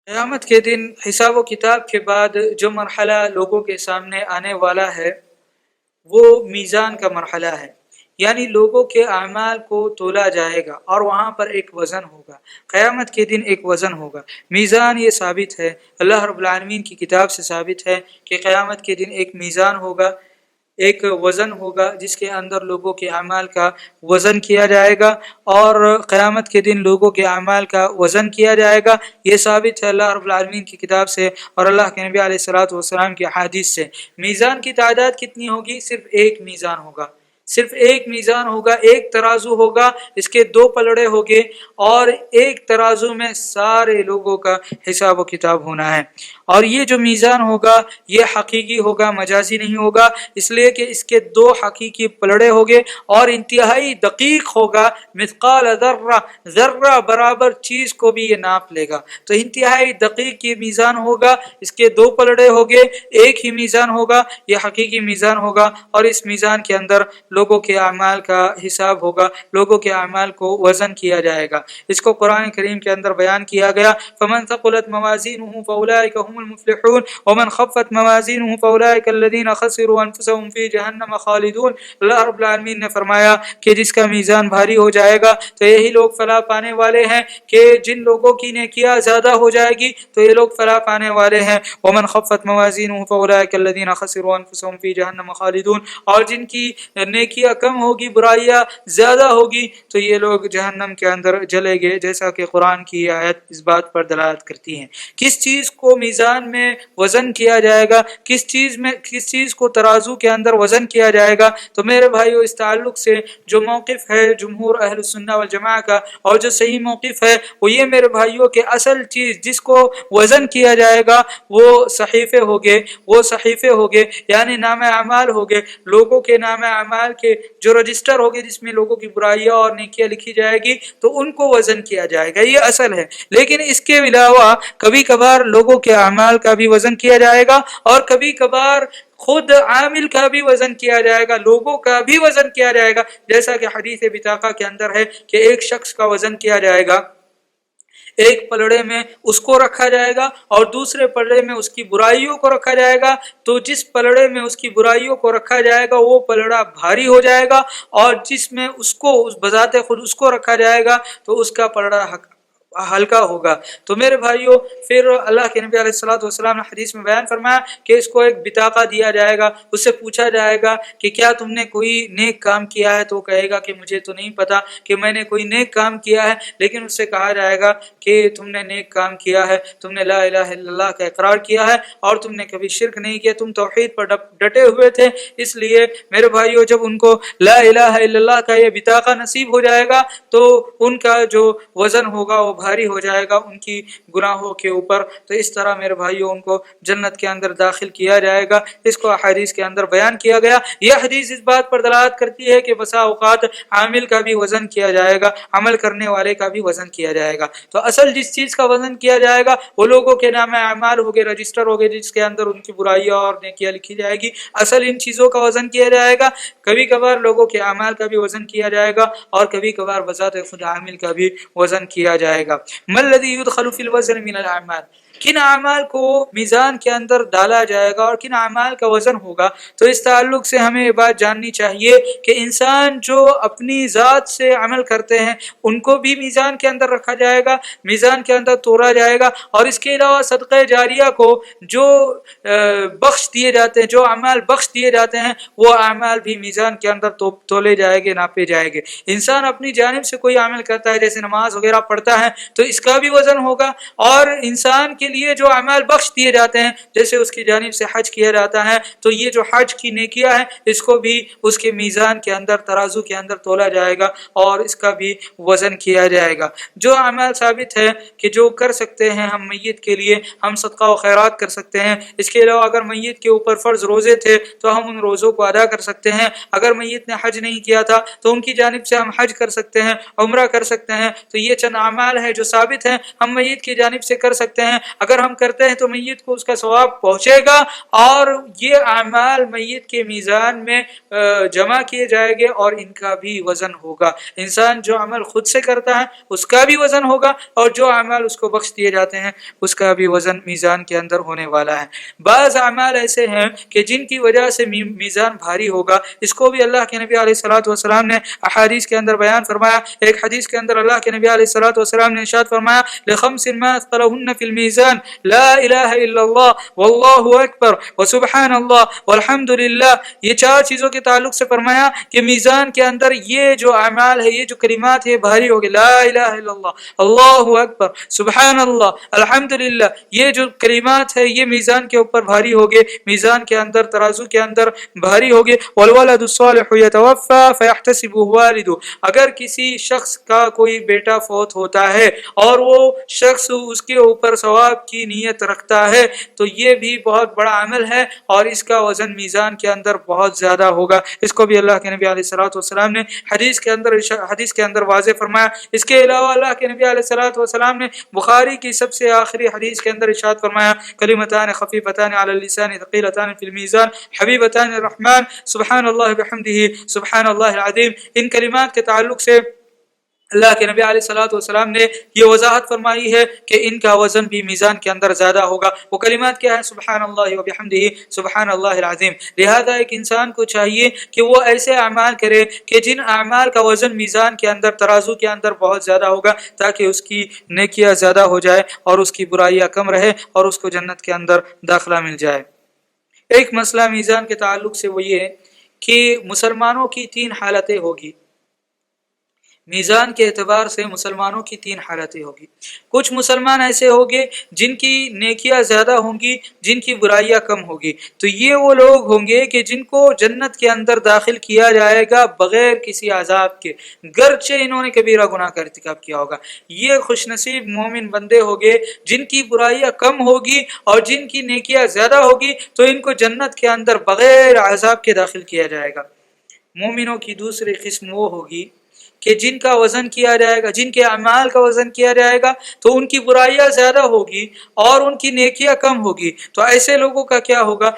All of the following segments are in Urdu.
قیامت کے دن حساب و کتاب کے بعد جو مرحلہ لوگوں کے سامنے آنے والا ہے وہ میزان کا مرحلہ ہے، یعنی لوگوں کے اعمال کو تولا جائے گا اور وہاں پر ایک وزن ہوگا۔ قیامت کے دن ایک وزن ہوگا، میزان۔ یہ ثابت ہے، اللہ رب العالمین کی کتاب سے ثابت ہے کہ قیامت کے دن ایک میزان ہوگا، ایک وزن ہوگا جس کے اندر لوگوں کے اعمال کا وزن کیا جائے گا، اور قیامت کے دن لوگوں کے اعمال کا وزن کیا جائے گا۔ یہ ثابت ہے اللہ رب العالمین کی کتاب سے اور اللہ کے نبی علیہ الصلوۃ والسلام کی احادیث سے۔ میزان کی تعداد کتنی ہوگی؟ صرف ایک میزان ہوگا، صرف ایک میزان ہوگا، ایک ترازو ہوگا، اس کے دو پلڑے ہوگے اور ایک ترازو میں سارے لوگوں کا حساب و کتاب ہونا ہے۔ اور یہ جو میزان ہوگا یہ حقیقی ہوگا، مجازی نہیں ہوگا، اس لیے کہ اس کے دو حقیقی پلڑے ہوگے اور انتہائی دقیق ہوگا، مثقال ذرہ، ذرہ برابر چیز کو بھی یہ ناپ لے گا۔ تو انتہائی دقیق یہ میزان ہوگا، اس کے دو پلڑے ہوگے، ایک ہی میزان ہوگا، یہ حقیقی میزان ہوگا، اور اس میزان کے اندر لوگوں کے اعمال کا حساب ہوگا، لوگوں کے اعمال کو وزن کیا جائے گا۔ اس کو قرآن کریم کے اندر بیان کیا گیا، فمن ثقلت موازینہ فاولئک هم المفلحون ومن خفت موازینہ فاولئک الذین خسروا انفسهم فی جہنم خالدون۔ اللہ رب العالمین نے فرمایا کہ جس کا میزان بھاری ہو جائے گا تو یہی لوگ فلاح پانے والے ہیں، کہ جن لوگوں کی نیکیاں زیادہ ہو جائے گی تو یہ لوگ فلاح پانے والے ہیں۔ ومن خفت موازینہ فاولئک الذین خسروا انفسهم فی جہنم خالدون، اور جن کی نیکیاں کم ہوگی، برائیاں زیادہ ہوگی تو یہ لوگ جہنم کے اندر جلیں گے، جیسا کہ قرآن کی آیت اس بات پر دلالت کرتی ہیں۔ کس چیز کو میزان میں وزن کیا جائے گا، کس چیز کو ترازو کے اندر وزن کیا جائے گا؟ تو میرے بھائیو، اس تعلق سے جو موقف ہے جمہور اہل السنہ والجماعہ کا، اور جو صحیح موقف ہے وہ یہ میرے بھائیو کہ اصل چیز جس کو وزن کیا جائے گا وہ صحیفے ہوگے، یعنی نام اعمال ہوگے، لوگوں کے نام اعمال کے جو رجسٹر ہوگے جس میں لوگوں کی برائیاں اور نیکیاں لکھی جائے گی، تو ان کو وزن کیا جائے گا، یہ اصل ہے۔ لیکن اس کے علاوہ کبھی کبھار لوگوں کے اعمال کا بھی وزن کیا جائے گا، اور کبھی کبھار خود عامل کا بھی وزن کیا جائے گا، لوگوں کا بھی وزن کیا جائے گا، جیسا کہ حدیث بطاقہ کے اندر ہے کہ ایک شخص کا وزن کیا جائے گا، ایک پلڑے میں اس کو رکھا جائے گا اور دوسرے پلڑے میں اس کی برائیوں کو رکھا جائے گا۔ تو جس پلڑے میں اس کی برائیوں کو رکھا جائے گا وہ پلڑا بھاری ہو جائے گا، اور جس میں اس کو بذات خود اس کو رکھا جائے گا تو اس کا پلڑا ہلکا ہوگا۔ تو میرے بھائیوں، پھر اللہ کے نبی علیہ الصلوۃ والسلام نے حدیث میں بیان فرمایا کہ اس کو ایک بطاقہ دیا جائے گا، اس سے پوچھا جائے گا کہ کیا تم نے کوئی نیک کام کیا ہے؟ تو وہ کہے گا کہ مجھے تو نہیں پتا کہ میں نے کوئی نیک کام کیا ہے، لیکن اس سے کہا جائے گا کہ تم نے نیک کام کیا ہے، تم نے لا الہ الا اللہ کا اقرار کیا ہے اور تم نے کبھی شرک نہیں کیا، تم توحید پر ڈٹے ہوئے تھے۔ اس لیے میرے بھائیوں، جب ان کو لا الہ الا اللہ کا یہ بطاقہ نصیب ہو جائے گا تو ان کا جو وزن ہوگا وہ بھاری ہو جائے گا ان کی گناہوں کے اوپر۔ تو اس طرح میرے بھائیوں ان کو جنت کے اندر داخل کیا جائے گا۔ اس کو احادیث کے اندر بیان کیا گیا۔ یہ حدیث اس بات پر دلالت کرتی ہے کہ بسا اوقات عامل کا بھی وزن کیا جائے گا، عمل کرنے والے کا بھی وزن کیا جائے گا۔ تو اصل جس چیز کا وزن کیا جائے گا وہ لوگوں کے نام اعمال ہوگے، رجسٹر ہوگے جس کے اندر ان کی برائیاں اور نیکیاں لکھی جائے گی، اصل ان چیزوں کا وزن کیا جائے گا۔ کبھی کبھار لوگوں کے اعمال کا بھی وزن کیا جائے گا، اور کبھی کبھار بذات خود عامل کا بھی وزن کیا جائے گا۔ ما الذی يدخل فی الوزن من الاعمال، کن اعمال کو میزان کے اندر ڈالا جائے گا اور کن اعمال کا وزن ہوگا؟ تو اس تعلق سے ہمیں یہ بات جاننی چاہیے کہ انسان جو اپنی ذات سے عمل کرتے ہیں ان کو بھی میزان کے اندر رکھا جائے گا، میزان کے اندر تولا جائے گا، اور اس کے علاوہ صدقہ جاریہ کو جو بخش دیے جاتے ہیں، جو اعمال بخش دیے جاتے ہیں، وہ اعمال بھی میزان کے اندر تولے جائیں گے، ناپے جائیں گے۔ انسان اپنی جانب سے کوئی عمل کرتا ہے، جیسے نماز وغیرہ پڑھتا ہے، تو اس کا بھی وزن ہوگا، اور انسان کے لیے جو اعمال بخش دیے جاتے ہیں، جیسے اس کی جانب سے حج کیا جاتا ہے، تو یہ جو حج کی نیکیاں ہیں اس کو بھی اس کے میزان کے اندر، ترازو کے اندر تولا جائے گا اور اس کا بھی وزن کیا جائے گا۔ جو اعمال ثابت ہے کہ جو کر سکتے ہیں ہم میت کے لیے، ہم صدقہ و خیرات کر سکتے ہیں۔ اس کے علاوہ اگر میت کے اوپر فرض روزے تھے تو ہم ان روزوں کو ادا کر سکتے ہیں۔ اگر میت نے حج نہیں کیا تھا تو ان کی جانب سے ہم حج کر سکتے ہیں، عمرہ کر سکتے ہیں۔ تو یہ چند اعمال ہے جو ثابت ہیں ہم میت کی جانب سے کر سکتے ہیں. اگر ہم کرتے ہیں تو میت کو اس کا ثواب پہنچے گا اور یہ اعمال میت کے میزان میں جمع کیے جائیں گے اور ان کا بھی وزن ہوگا. انسان جو عمل خود سے کرتا ہے اس کا بھی وزن ہوگا اور جو اعمال اس کو بخش دیے جاتے ہیں اس کا بھی وزن میزان کے اندر ہونے والا ہے. بعض اعمال ایسے ہیں کہ جن کی وجہ سے میزان بھاری ہوگا. اس کو بھی اللہ کے نبی علیہ الصلوۃ والسلام نے احادیث کے اندر بیان فرمایا. ایک حدیث کے اندر اللہ کے نبی علیہ الصلوۃ والسلام نے ارشاد فرمایا لخمس ما اثقلهن في الميزان لا الہ الا اللہ واللہ اکبر وسبحان اللہ والحمد للہ. یہ چار چیزوں کے تعلق سے فرمایا کہ میزان کے اندر یہ جو اعمال ہے یہ جو کلمات ہے بھاری ہوگی. لا الہ الا اللہ اللہ اکبر سبحان اللہ الحمد للہ یہ جو کلمات ہے یہ میزان کے اوپر بھاری ہوگے. میزان کے اندر ترازو کے اندر بھاری ہوگے. والولد الصالح يتوفى فيحتسبه والده. اگر کسی شخص کا کوئی بیٹا فوت ہوتا ہے اور وہ شخص اس کے اوپر ثواب کی نیت رکھتا ہے تو یہ بھی بہت بڑا عمل ہے اور اس کا وزن میزان کے اندر بہت زیادہ ہوگا. اس کو بھی اللہ کے نبی علیہ الصلوۃ والسلام نے حدیث کے اندر واضح فرمایا. اس کے علاوہ اللہ کے نبی علیہ الصلوۃ والسلام نے بخاری کی سب سے آخری حدیث کے اندر ارشاد فرمایا کلمتان خفیفتان علی اللسان ثقیلتان فی المیزان حبیبتان الرحمن سبحان اللہ بحمدہ سبحان اللہ العظیم. ان کلمات کے تعلق سے اللہ کے نبی علیہ الصلوۃ والسلام نے یہ وضاحت فرمائی ہے کہ ان کا وزن بھی میزان کے اندر زیادہ ہوگا. وہ کلمات کیا ہیں؟ سبحان اللہ و بحمدہ سبحان اللہ العظیم. لہذا ایک انسان کو چاہیے کہ وہ ایسے اعمال کرے کہ جن اعمال کا وزن میزان کے اندر ترازو کے اندر بہت زیادہ ہوگا تاکہ اس کی نیکیاں زیادہ ہو جائے اور اس کی برائیاں کم رہے اور اس کو جنت کے اندر داخلہ مل جائے. ایک مسئلہ میزان کے تعلق سے وہ یہ ہے کہ مسلمانوں کی 3 حالتیں ہوگی. میزان کے اعتبار سے مسلمانوں کی 3 حالتیں ہوگی. کچھ مسلمان ایسے ہوں گے جن کی نیکیاں زیادہ ہوں گی جن کی برائیاں کم ہوگی. تو یہ وہ لوگ ہوں گے کہ جن کو جنت کے اندر داخل کیا جائے گا بغیر کسی عذاب کے گرچہ انہوں نے کبیرہ گناہ کا ارتکاب کیا ہوگا. یہ خوش نصیب مومن بندے ہوں گے جن کی برائیاں کم ہوگی اور جن کی نیکیاں زیادہ ہوگی تو ان کو جنت کے اندر بغیر عذاب کے داخل کیا جائے گا. مومنوں کی دوسری قسم وہ ہوگی کہ جن کا وزن کیا جائے گا جن کے اعمال کا وزن کیا جائے گا تو ان کی برائیاں زیادہ ہوگی اور ان کی نیکیاں کم ہوگی. تو ایسے لوگوں کا کیا ہوگا؟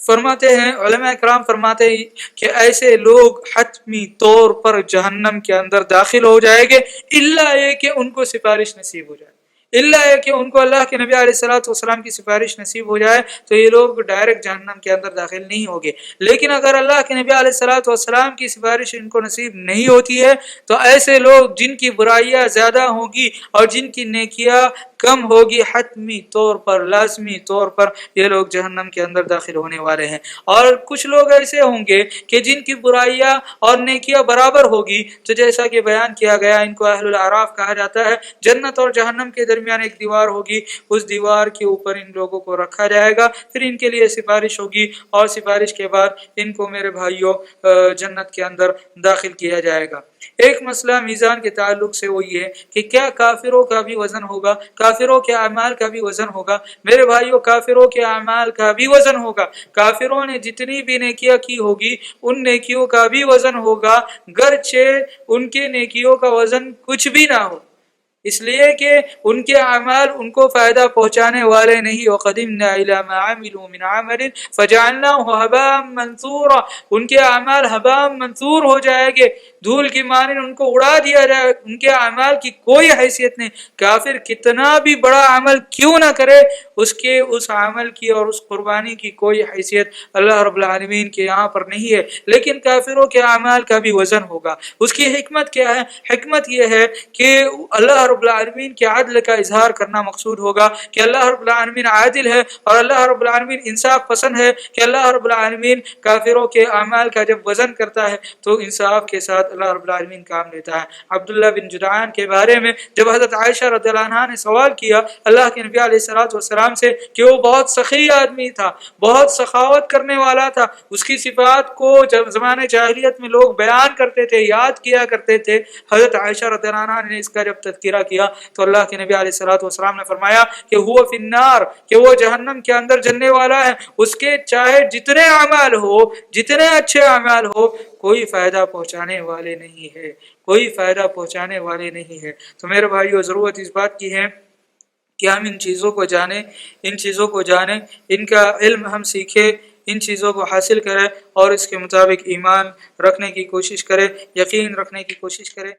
فرماتے ہیں علماء کرام فرماتے ہیں کہ ایسے لوگ حتمی طور پر جہنم کے اندر داخل ہو جائیں گے الا یہ کہ ان کو سفارش نصیب ہو جائے. اللہ ہے کہ ان کو اللہ کے نبی علیہ الصلوۃ والسلام کی سفارش نصیب ہو جائے تو یہ لوگ ڈائریکٹ جہنم کے اندر داخل نہیں ہوں گے. لیکن اگر اللہ کے نبی علیہ الصلوۃ والسلام کی سفارش ان کو نصیب نہیں ہوتی ہے تو ایسے لوگ جن کی برائیاں زیادہ ہوں گی اور جن کی نیکیاں کم ہوگی حتمی طور پر لازمی طور پر یہ لوگ جہنم کے اندر داخل ہونے والے ہیں. اور کچھ لوگ ایسے ہوں گے کہ جن کی برائیاں اور نیکیاں برابر ہوگی تو جیسا کہ بیان کیا گیا ان کو اہل الاعراف کہا جاتا ہے. جنت اور جہنم کے درمیان ایک دیوار ہوگی اس دیوار کے اوپر ان لوگوں کو رکھا جائے گا پھر ان کے لیے سفارش ہوگی اور سفارش کے بعد ان کو میرے بھائیوں جنت کے اندر داخل کیا جائے گا. ایک مسئلہ میزان کے تعلق سے وہ یہ ہے کہ کیا کافروں کا بھی وزن ہوگا؟ کافروں کے اعمال کا بھی وزن ہوگا؟ میرے بھائیوں کافروں کے اعمال کا بھی وزن ہوگا. کافروں نے جتنی بھی نیکیاں کی ہوگی ان نیکیوں کا بھی وزن ہوگا گرچہ ان کے نیکیوں کا وزن کچھ بھی نہ ہو اس لیے کہ ان کے اعمال ان کو فائدہ پہنچانے والے نہیں. وقدمنا الی ما عملوا من عمل فجعلناه هباء منثورا. ان کے اعمال ہباء منثور ہو جائیں گے دھول کی مانند ان کو اڑا دیا جائے. ان کے اعمال کی کوئی حیثیت نہیں. کافر کتنا بھی بڑا عمل کیوں نہ کرے اس عمل کی اور اس قربانی کی کوئی حیثیت اللہ رب العالمین کے یہاں پر نہیں ہے. لیکن کافروں کے اعمال کا بھی وزن ہوگا. اس کی حکمت کیا ہے؟ حکمت یہ ہے کہ اللہ رب العالمین کے عدل کا اظہار کرنا مقصود ہوگا کہ اللہ رب العالمین عادل ہے اور اللہ رب العالمین انصاف پسند ہے کہ اللہ رب العالمین کافروں کے اعمال کا جب وزن کرتا ہے تو انصاف کے ساتھ اللہ رب العالمین کام لیتا ہے. عبداللہ بن جدعان کے بارے میں جب حضرت عائشہ رضی اللہ عنہا نے سوال کیا اللہ کے نبی علیہ الصلوۃ والسلام سے کہ وہ بہت سخی آدمی تھا بہت سخاوت کرنے والا تھا اس کی صفات کو جب زمانے جاہلیت میں لوگ بیان کرتے تھے یاد کیا کرتے تھے. حضرت عائشہ رضی اللہ عنہا نے اس کا جب تذکرہ مطالعہ کیا تو اللہ کے نبی علیہ الصلوۃ والسلام نے فرمایا کہ هو فی النار، کہ وہ جہنم کے اندر جلنے والا ہے، اس کے چاہے جتنے اعمال ہو، جتنے اچھے اعمال ہو، کوئی فائدہ پہنچانے والے نہیں ہے، کوئی فائدہ پہنچانے والے نہیں ہے۔ تو میرے بھائیو، ضرورت اس بات کی ہے کہ ہم ان چیزوں کو جانیں، ان کا علم ہم سیکھیں، ان چیزوں کو حاصل کریں اور اس کے مطابق ایمان رکھنے کی کوشش کریں، یقین رکھنے کی کوشش کریں۔